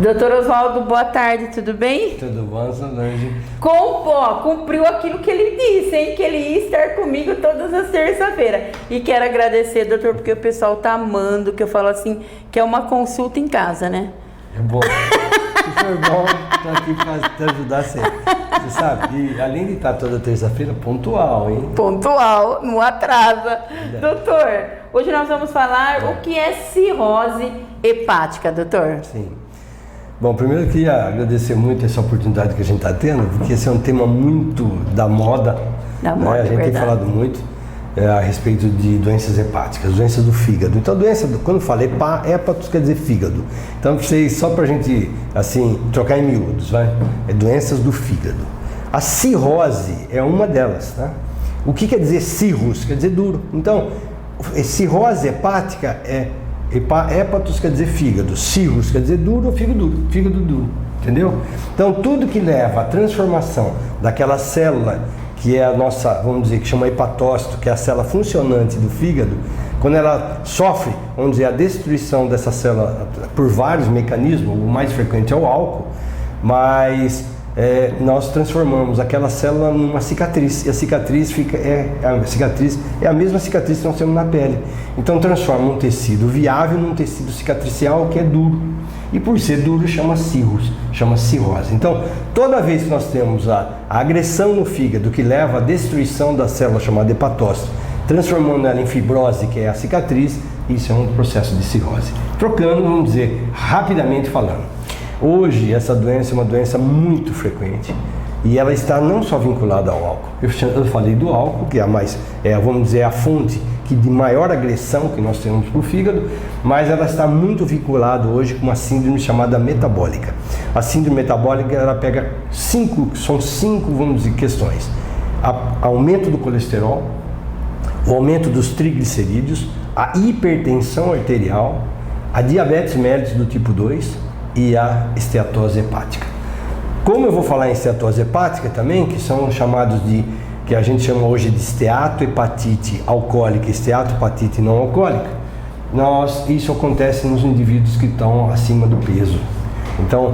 Doutor Oswaldo, boa tarde, tudo bem? Tudo bom, Solange? Cumpriu aquilo que ele disse, hein? Que ele ia estar comigo todas as terças-feiras. E quero agradecer, doutor, porque o pessoal tá amando, que eu falo assim, que é uma consulta em casa, né? É bom. Se for bom, tô aqui para te ajudar sempre. Você sabe, e além de estar toda terça-feira, pontual, hein? Pontual, não atrasa. Doutor, hoje nós vamos falar o que é cirrose hepática, doutor. Sim. Bom, primeiro eu queria agradecer muito essa oportunidade que a gente está tendo, porque esse é um tema muito da moda. Da moda, A gente tem falado muito a respeito de doenças hepáticas, doenças do fígado. Então, quando eu falo hepatos quer dizer fígado. Então, só para a gente, assim, trocar em miúdos, vai? É doenças do fígado. A cirrose é uma delas, tá? O que quer dizer cirrus? Quer dizer duro. Então, cirrose hepática hepatos quer dizer fígado, cirrus quer dizer duro ou fígado duro, entendeu? Então tudo que leva à transformação daquela célula que é a nossa, vamos dizer, que chama hepatócito, que é a célula funcionante do fígado, quando ela sofre, vamos dizer, a destruição dessa célula por vários mecanismos, o mais frequente é o álcool, mas nós transformamos aquela célula numa cicatriz, e a cicatriz é a mesma cicatriz que nós temos na pele. Então transforma um tecido viável num tecido cicatricial que é duro. E por ser duro chama cirrose. Então toda vez que nós temos a agressão no fígado que leva à destruição da célula chamada hepatócito, transformando ela em fibrose, que é a cicatriz, isso é um processo de cirrose. Trocando, vamos dizer, rapidamente falando. Hoje, essa doença é uma doença muito frequente e ela está não só vinculada ao álcool. Eu falei do álcool, que é vamos dizer, a fonte de maior agressão que nós temos para o fígado, mas ela está muito vinculada hoje com uma síndrome chamada metabólica. A síndrome metabólica, ela pega são cinco, vamos dizer, questões. Aumento do colesterol, o aumento dos triglicerídeos, a hipertensão arterial, a diabetes mellitus do tipo 2, e a esteatose hepática. Como eu vou falar em esteatose hepática também, que são chamados que a gente chama hoje de esteatohepatite alcoólica e esteatohepatite não alcoólica, isso acontece nos indivíduos que estão acima do peso. Então,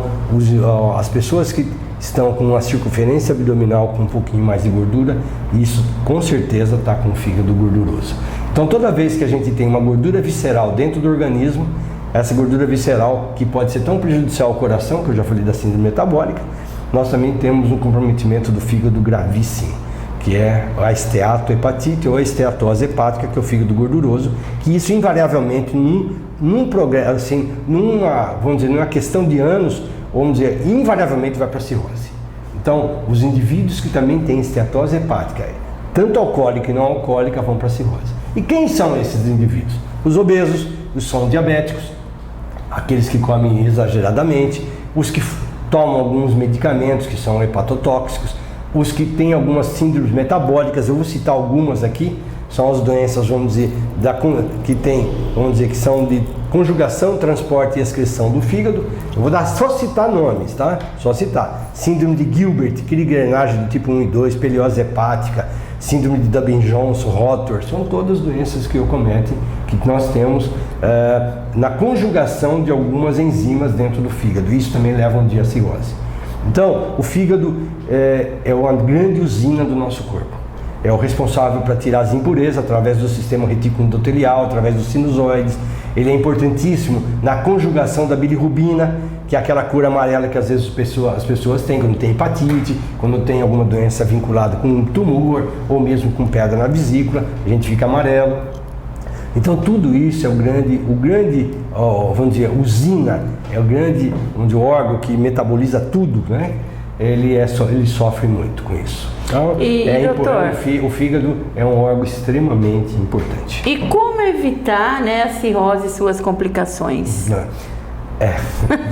as pessoas que estão com uma circunferência abdominal com um pouquinho mais de gordura, isso com certeza está com o fígado gorduroso. Então, toda vez que a gente tem uma gordura visceral dentro do organismo, essa gordura visceral, que pode ser tão prejudicial ao coração, que eu já falei da síndrome metabólica, nós também temos um comprometimento do fígado gravíssimo, que é a esteatohepatite ou a esteatose hepática, que é o fígado gorduroso, que isso invariavelmente, vamos dizer, numa questão de anos, vamos dizer, invariavelmente vai para a cirrose. Então, os indivíduos que também têm esteatose hepática, tanto alcoólica e não alcoólica, vão para a cirrose. E quem são esses indivíduos? Os obesos, os são diabéticos, aqueles que comem exageradamente, os que tomam alguns medicamentos que são hepatotóxicos, os que têm algumas síndromes metabólicas. Eu vou citar algumas aqui, são as doenças, vamos dizer, que são de conjugação, transporte e excreção do fígado. Eu vou só citar nomes, tá? Só citar. Síndrome de Gilbert, Crigler-Najjar do tipo 1 e 2, peliose hepática, síndrome de Durbin-Johnson, Rotor, são todas doenças que ocorrem, que nós temos na conjugação de algumas enzimas dentro do fígado. Isso também leva um dia à cirrose. Então, o fígado é uma grande usina do nosso corpo. É o responsável para tirar as impurezas através do sistema retículo endotelial, através dos sinusoides. Ele é importantíssimo na conjugação da bilirrubina, que é aquela cor amarela que às vezes as pessoas têm quando tem hepatite, quando tem alguma doença vinculada com um tumor ou mesmo com pedra na vesícula, a gente fica amarelo. Então tudo isso é o grande, vamos dizer, usina, é o grande, órgão que metaboliza tudo, né? Ele sofre muito com isso. Então, doutor, o fígado é um órgão extremamente importante. E como evitar, né, a cirrose e suas complicações?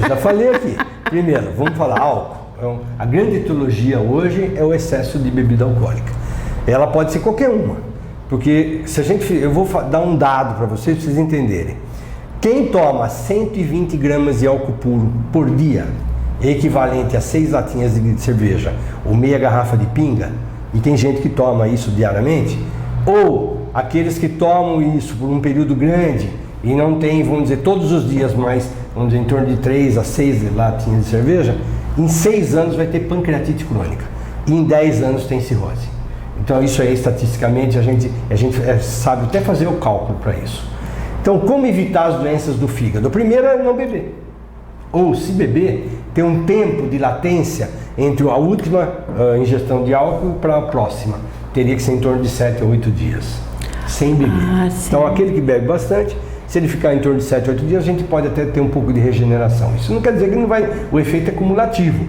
Já falei aqui. Primeiro, vamos falar álcool. A grande etiologia hoje é o excesso de bebida alcoólica. Ela pode ser qualquer uma, porque eu vou dar um dado para vocês entenderem. Quem toma 120 gramas de álcool puro por dia, equivalente a 6 latinhas de cerveja ou meia garrafa de pinga, e tem gente que toma isso diariamente, ou aqueles que tomam isso por um período grande e não tem, vamos dizer, todos os dias, mas vamos dizer, em torno de 3 a 6 latinhas de cerveja, em 6 anos vai ter pancreatite crônica e em 10 anos tem cirrose. Então isso aí, estatisticamente, a gente sabe até fazer o cálculo para isso. Então, como evitar as doenças do fígado? O primeiro é não beber. Ou, se beber, ter um tempo de latência entre a última ingestão de álcool para a próxima. Teria que ser em torno de 7 a 8 dias, sem beber. Então, aquele que bebe bastante, se ele ficar em torno de 7 a 8 dias, a gente pode até ter um pouco de regeneração. Isso não quer dizer que não vai, o efeito é cumulativo.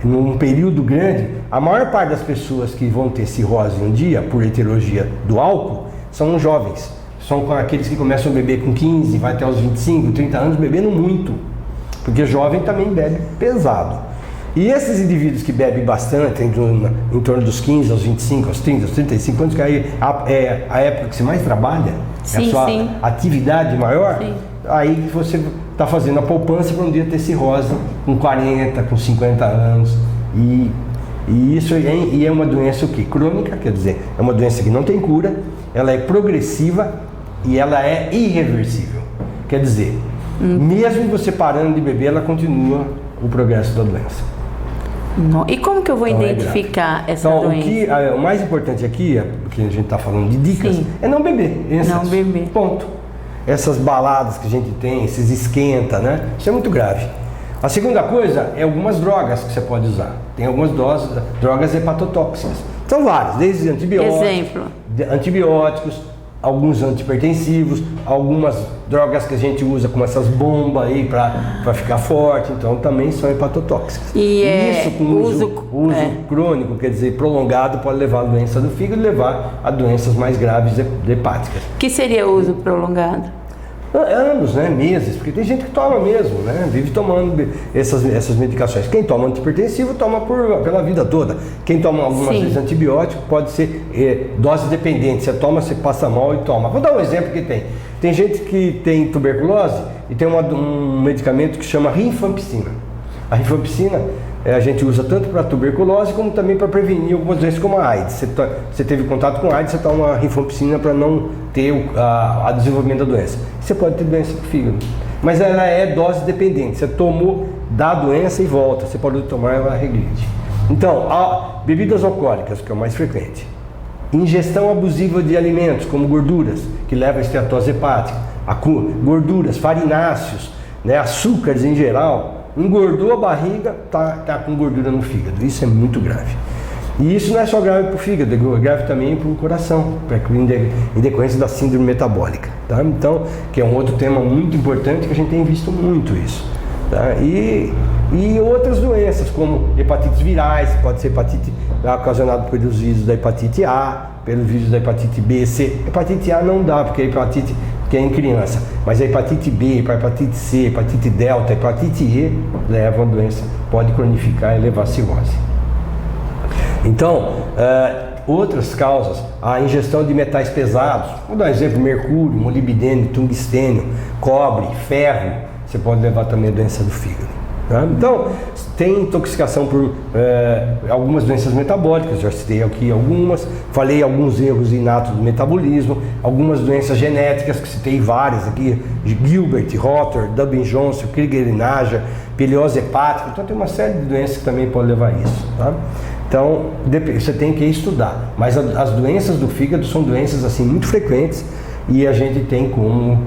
Num período grande, a maior parte das pessoas que vão ter cirrose um dia, por etiologia do álcool, são jovens. São aqueles que começam a beber com 15, vai até os 25, 30 anos, bebendo muito. Porque jovem também bebe pesado. E esses indivíduos que bebem bastante, em torno dos 15 aos 25, aos 30, aos 35 anos, que aí é a época que você mais trabalha, sim, é a sua sim. atividade maior, sim. Aí você está fazendo a poupança para um dia ter cirrose com 40, com 50 anos. E isso é uma doença o quê? Crônica, quer dizer, é uma doença que não tem cura, ela é progressiva e ela é irreversível. Quer dizer, mesmo você parando de beber, ela continua o progresso da doença. E como que eu vou identificar essa doença? O mais importante aqui, que a gente está falando de dicas, é não beber. Não beber. Ponto. Essas baladas que a gente tem, esses esquenta, né? Isso é muito grave. A segunda coisa é algumas drogas que você pode usar. Tem algumas drogas hepatotóxicas. São várias, desde antibióticos. Exemplo. Antibióticos, alguns antihipertensivos, algumas drogas que a gente usa como essas bombas aí para ficar forte, então também são hepatotóxicas. E isso com uso crônico, quer dizer, prolongado, pode levar a doença do fígado e levar a doenças mais graves hepáticas. O que seria o uso prolongado? Anos, né? Meses, porque tem gente que toma mesmo, né? Vive tomando essas medicações. Quem toma antihipertensivo toma pela vida toda. Quem toma algumas vezes antibiótico pode ser dose dependente. Você toma, você passa mal e toma. Vou dar um exemplo que tem. Tem gente que tem tuberculose e tem um medicamento que chama rifampicina. A rifampicina a gente usa tanto para tuberculose como também para prevenir algumas doenças como a AIDS. Você teve contato com a AIDS, você toma rifampicina para não ter o desenvolvimento da doença. Você pode ter doença do fígado, mas ela é dose dependente. Você tomou, dá a doença e volta. Você pode tomar, ela regride. Então, bebidas alcoólicas, que é o mais frequente. Ingestão abusiva de alimentos, como gorduras, que leva a esteatose hepática. Gorduras, farináceos, né, açúcares em geral. Engordou a barriga, tá com gordura no fígado. Isso é muito grave. E isso não é só grave para o fígado, é grave também para o coração, em decorrência da síndrome metabólica. Tá? Então, que é um outro tema muito importante que a gente tem visto muito isso. Tá? E outras doenças, como hepatites virais, pode ser hepatite ocasionada pelos vírus da hepatite A, pelos vírus da hepatite B, C. Hepatite A não dá, porque é hepatite que é em criança, mas a hepatite B, a hepatite C, hepatite delta, hepatite E levam a doença, pode cronificar e levar a cirrose. Então, outras causas, a ingestão de metais pesados, vou dar um exemplo, mercúrio, molibdênio, tungstênio, cobre, ferro, você pode levar também a doença do fígado. Tá? Então, tem intoxicação por algumas doenças metabólicas, já citei aqui algumas, falei alguns erros inatos do metabolismo, algumas doenças genéticas, que citei várias aqui, de Gilbert, Rotter, Durbin-Johnson, Krieger-Naja, peliose hepática, então tem uma série de doenças que também podem levar a isso. Tá? Então, você tem que estudar, mas as doenças do fígado são doenças assim muito frequentes e a gente tem como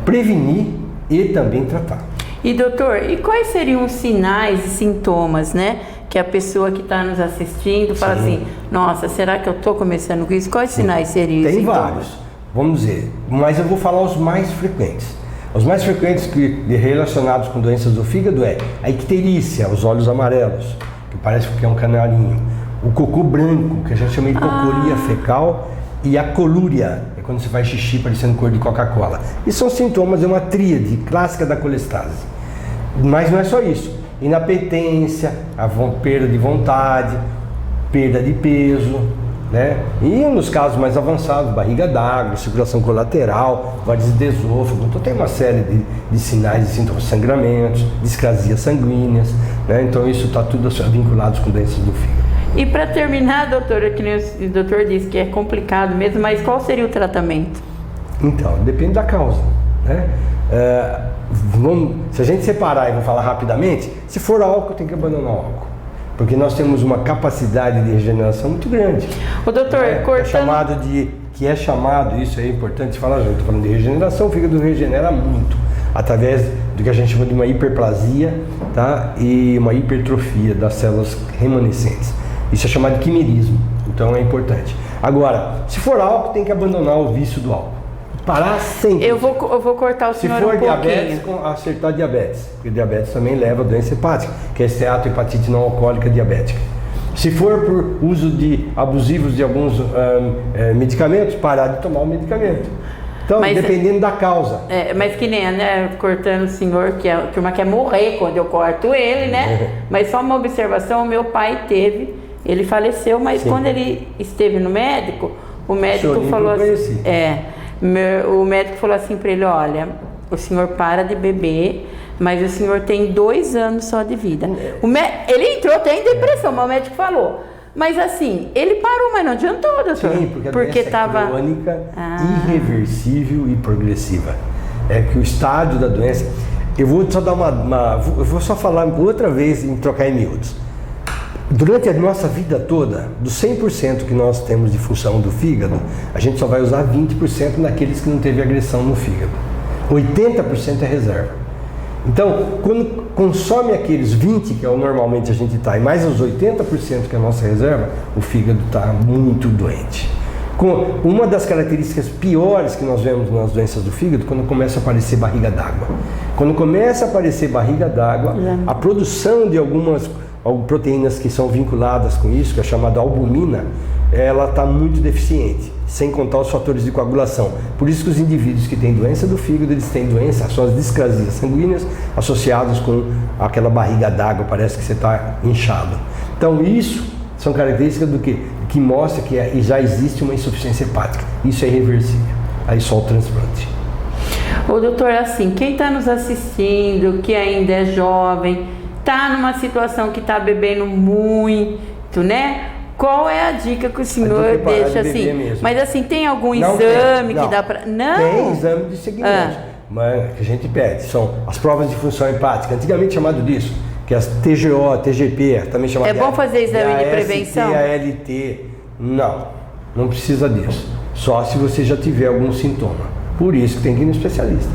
prevenir e também tratar. E doutor, e quais seriam os sinais e sintomas, né? Que a pessoa que está nos assistindo fala assim, nossa, será que eu estou começando com isso? Quais sinais seriam? Tem vários, vamos dizer, mas eu vou falar os mais frequentes. Os mais frequentes relacionados com doenças do fígado é a icterícia, os olhos amarelos, que parece que é um canarinho. O cocô branco, que a gente chama de hipocoria fecal, e a colúria, é quando você faz xixi parecendo cor de Coca-Cola. E são sintomas, é uma tríade clássica da colestase. Mas não é só isso. Inapetência, a perda de vontade, perda de peso, né? E nos casos mais avançados, barriga d'água, circulação colateral, varize de esôfago. Então tem uma série de sinais e sintomas, sangramentos, discrasias sanguíneas, né? Então isso está tudo vinculado com doenças do fígado. E para terminar, doutora, que o doutor disse que é complicado mesmo, mas qual seria o tratamento? Então, depende da causa, né? Se a gente separar e vou falar rapidamente, se for álcool, tem que abandonar o álcool. Porque nós temos uma capacidade de regeneração muito grande. O doutor, cortando... Que é chamado, isso é importante falar, já estou falando de regeneração, o fígado regenera muito, através do que a gente chama de uma hiperplasia, tá? E uma hipertrofia das células remanescentes. Isso é chamado de quimerismo, então é importante. Agora, se for álcool, tem que abandonar o vício do álcool. Parar sempre. Eu vou cortar o senhor um pouquinho. Se for diabetes, acertar diabetes, porque diabetes também leva a doença hepática, que é esteatohepatite não alcoólica diabética. Se for por uso abusivos de alguns medicamentos, parar de tomar o medicamento. Então, dependendo da causa. Mas que nem, né, cortando o senhor, que a turma quer morrer quando eu corto ele, né? Mas só uma observação, o meu pai ele faleceu, mas quando ele esteve no médico, o médico falou assim... o médico falou assim para ele, olha, o senhor para de beber, mas o senhor tem 2 anos só de vida. Ele entrou até em depressão, mas o médico falou. Mas assim, ele parou, mas não adiantou, doutor. Sim, porque estava crônica, irreversível e progressiva. É que o estádio da doença... Eu vou só dar eu vou só falar outra vez em trocar em miúdos. Durante a nossa vida toda, dos 100% que nós temos de função do fígado, a gente só vai usar 20% naqueles que não teve agressão no fígado. 80% é reserva. Então, quando consome aqueles 20% que é o normalmente a gente está, e mais os 80% que é a nossa reserva, o fígado está muito doente. Uma das características piores que nós vemos nas doenças do fígado, quando começa a aparecer barriga d'água. Quando começa a aparecer barriga d'água, a produção de algumas proteínas que são vinculadas com isso, que é chamada albumina, ela está muito deficiente, sem contar os fatores de coagulação. Por isso que os indivíduos que têm doença do fígado, eles têm doença, as suas discrasias sanguíneas associadas com aquela barriga d'água, parece que você está inchado. Então isso são características do que mostra que já existe uma insuficiência hepática. Isso é irreversível. Aí só o transplante. Ô doutor, assim, quem está nos assistindo, que ainda é jovem, está numa situação que está bebendo muito, né? Qual é a dica que o senhor deixa assim? Mas assim, tem algum exame que dá para... Não? Tem exame de seguimento, mas que a gente pede. São as provas de função hepática, antigamente chamado disso, que é as TGO, TGP, também chamado de... É bom fazer exame de prevenção? ALT, não precisa disso. Só se você já tiver algum sintoma. Por isso que tem que ir no especialista.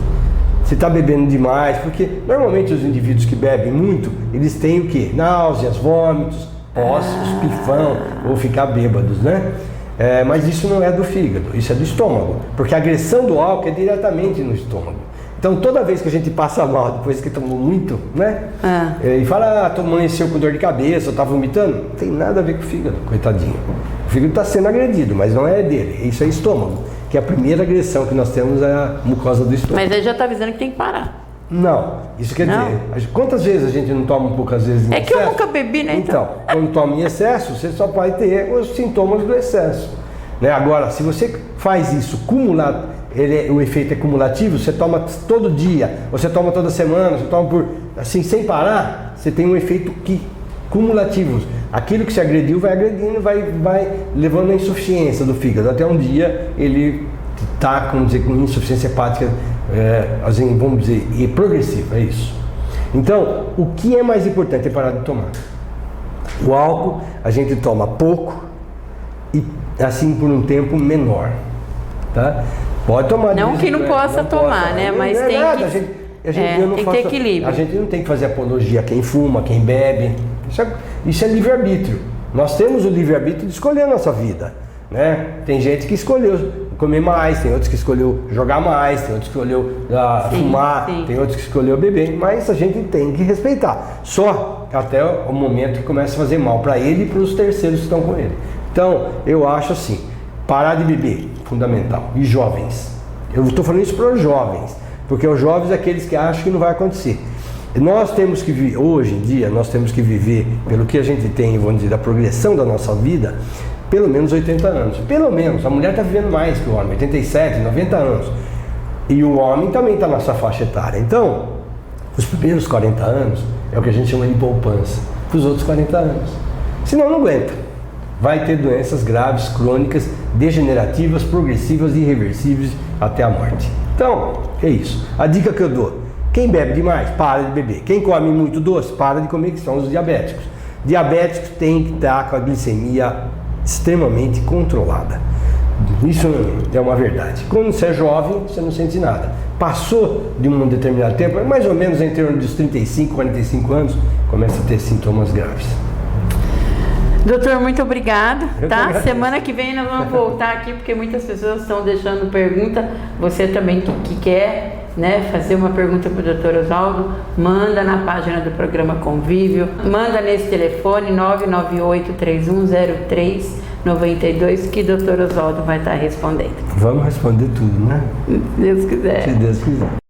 Se está bebendo demais, porque normalmente os indivíduos que bebem muito, eles têm o quê? Náuseas, vômitos, ossos, pifão, ou ficar bêbados, né? Mas isso não é do fígado, isso é do estômago, porque a agressão do álcool é diretamente no estômago. Então toda vez que a gente passa mal depois que tomou muito, né? E fala, amanheceu com dor de cabeça, ou tá vomitando, não tem nada a ver com o fígado, coitadinho. O fígado está sendo agredido, mas não é dele, isso é estômago. Que a primeira agressão que nós temos é a mucosa do estômago. Mas aí já está avisando que tem que parar. Não, isso quer dizer, quantas vezes a gente não toma poucas vezes em excesso? Que eu nunca bebi, né? Então, quando toma em excesso, você só vai ter os sintomas do excesso. Né? Agora, se você faz isso cumulado, o efeito é cumulativo, você toma todo dia, você toma toda semana, você toma assim, sem parar, você tem um efeito cumulativo. Aquilo que se agrediu vai agredindo, vai levando à insuficiência do fígado. Até um dia ele está, com insuficiência hepática, assim, vamos dizer, progressiva, é isso. Então, o que é mais importante é parar de tomar. O álcool a gente toma pouco e assim por um tempo menor, tá? Pode tomar. Não que não possa tomar, né? Mas tem que... tem que ter equilíbrio. A gente não tem que fazer apologia a quem fuma, quem bebe. Isso é livre-arbítrio. Nós temos o livre-arbítrio de escolher a nossa vida, né? Tem gente que escolheu comer mais, tem outros que escolheu jogar mais, tem outros que escolheu fumar, tem outros que escolheu beber, mas a gente tem que respeitar. Só até o momento que começa a fazer mal para ele e para os terceiros que estão com ele. Então, eu acho assim, parar de beber, fundamental. E jovens. Eu estou falando isso para os jovens, porque os jovens é aqueles que acham que não vai acontecer. Nós temos que viver, hoje em dia, nós temos que viver, pelo que a gente tem, vamos dizer, da progressão da nossa vida, pelo menos 80 anos. Pelo menos, a mulher está vivendo mais que o homem, 87, 90 anos. E o homem também está nessa faixa etária. Então, os primeiros 40 anos é o que a gente chama de poupança, para os outros 40 anos. Senão não aguenta. Vai ter doenças graves, crônicas, degenerativas, progressivas e irreversíveis até a morte. Então, Então, é isso. A dica que eu dou: quem bebe demais, para de beber. Quem come muito doce, para de comer, que são os diabéticos. Diabéticos têm que estar com a glicemia extremamente controlada. Isso é uma verdade. Quando você é jovem, você não sente nada. Passou de um determinado tempo, mais ou menos em torno dos 35, 45 anos, começa a ter sintomas graves. Doutor, muito obrigado, tá? Semana que vem nós vamos voltar aqui, porque muitas pessoas estão deixando pergunta. Você também que quer, né, fazer uma pergunta para o doutor Oswaldo, manda na página do programa Convívio, manda nesse telefone 998-3103-92, que o doutor Oswaldo vai estar respondendo. Vamos responder tudo, né? Se Deus quiser. Se Deus quiser.